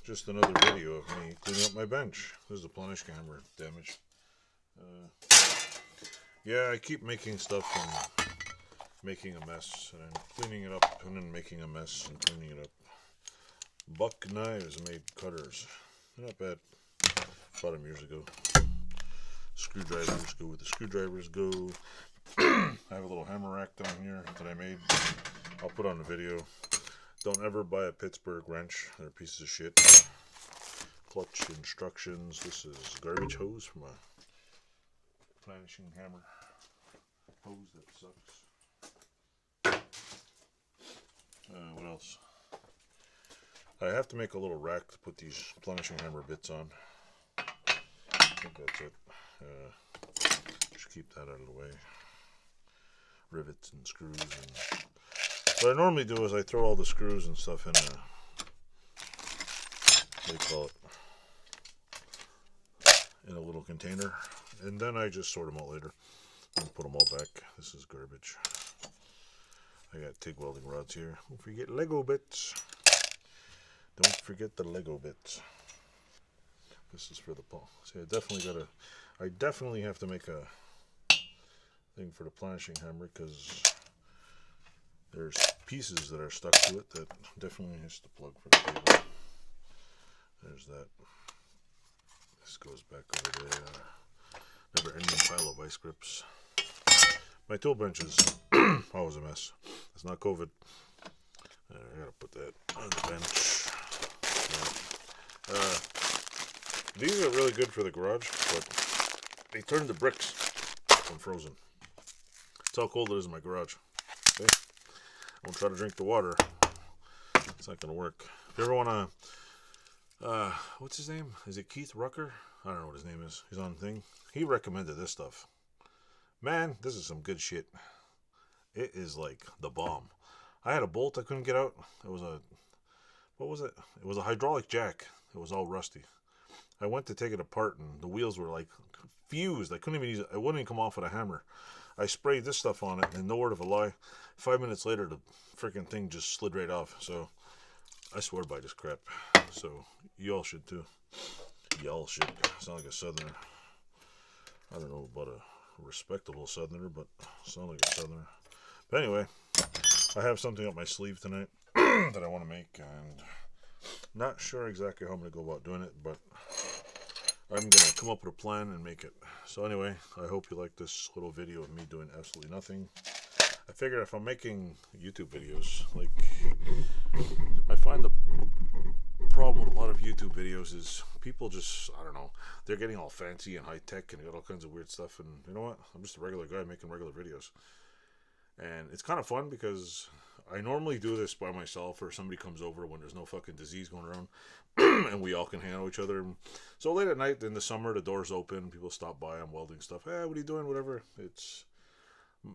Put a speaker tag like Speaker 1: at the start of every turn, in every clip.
Speaker 1: just another video of me cleaning up my bench. This is a planishing hammer damage. Yeah, I keep making stuff and making a mess, and then cleaning it up, and then making a mess and cleaning it up. Buck knives made cutters. They're not bad. Bought them years ago. Screwdrivers go where the screwdrivers go. I have a little hammer rack down here that I made. I'll put on the video. Don't ever buy a Pittsburgh wrench. They're pieces of shit. Clutch instructions. This is garbage hose from a planishing hammer. Hose that sucks. What else? I have to make a little rack to put these planishing hammer bits on. I think that's it. Just keep that out of the way. Rivets and screws. And what I normally do is I throw all the screws and stuff in a, what do you call it, in a little container, and then I just sort them out later and put them all back. This is garbage. I got TIG welding rods here. Don't forget Lego bits. Don't forget the Lego bits. This is for the paw. See, I definitely have to make a thing for the planishing hammer, because there's pieces that are stuck to it that definitely has to plug for the table. There's that. This goes back over there. Never ending pile of vice grips. My tool bench is always a mess. It's not COVID. I gotta put that on the bench. Yeah. These are really good for the garage, but they turn to bricks when frozen. That's how cold it is in my garage. Okay? I won't try to drink the water. It's not gonna work. If you ever wanna, what's his name? Is it Keith Rucker? I don't know what his name is. He's on the thing. He recommended this stuff. Man, this is some good shit. It is like the bomb. I had a bolt I couldn't get out. It was a, what was it? It was a hydraulic jack. It was all rusty. I went to take it apart and the wheels were like fused. I couldn't even use it. It wouldn't even come off with a hammer. I sprayed this stuff on it, and no word of a lie, 5 minutes later the freaking thing just slid right off. So I swear by this crap. So y'all should too. Y'all should. Sound like a southerner. I don't know about a respectable southerner, but sound like a southerner. But anyway, I have something up my sleeve tonight that I want to make, and not sure exactly how I'm going to go about doing it, but I'm going to come up with a plan and make it. So anyway, I hope you like this little video of me doing absolutely nothing. I figured if I'm making YouTube videos, like, I find the problem with a lot of YouTube videos is people just, I don't know, they're getting all fancy and high tech and got all kinds of weird stuff, and you know what? I'm just a regular guy making regular videos. And it's kind of fun because I normally do this by myself, or somebody comes over when there's no fucking disease going around and we all can hang out with each other. So late at night in the summer, the door's open, people stop by, I'm welding stuff. Hey, what are you doing? Whatever. It's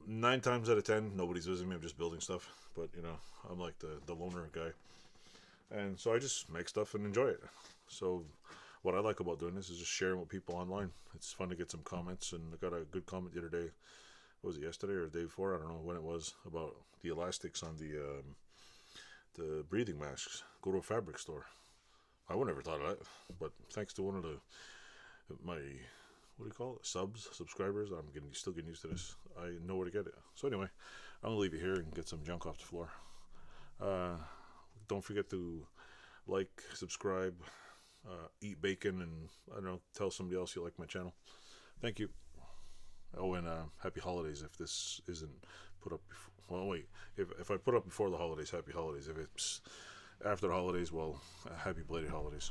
Speaker 1: 9 times out of 10, nobody's visiting me, I'm just building stuff. But, you know, I'm like the loner guy. And so I just make stuff and enjoy it. So what I like about doing this is just sharing with people online. It's fun to get some comments, and I got a good comment the other day. Was it yesterday or the day before? I don't know when it was, about the elastics on the breathing masks. Go to a fabric store. I would never thought of that, but thanks to one of my, what do you call it, subscribers, I'm still getting used to this. I know where to get it. So anyway, I'm gonna leave you here and get some junk off the floor. Don't forget to like, subscribe, eat bacon, and I don't know, tell somebody else you like my channel. Thank you. Oh, and happy holidays if this isn't put up before. Well, wait. If I put up before the holidays, happy holidays. If it's after the holidays, well, happy belated holidays.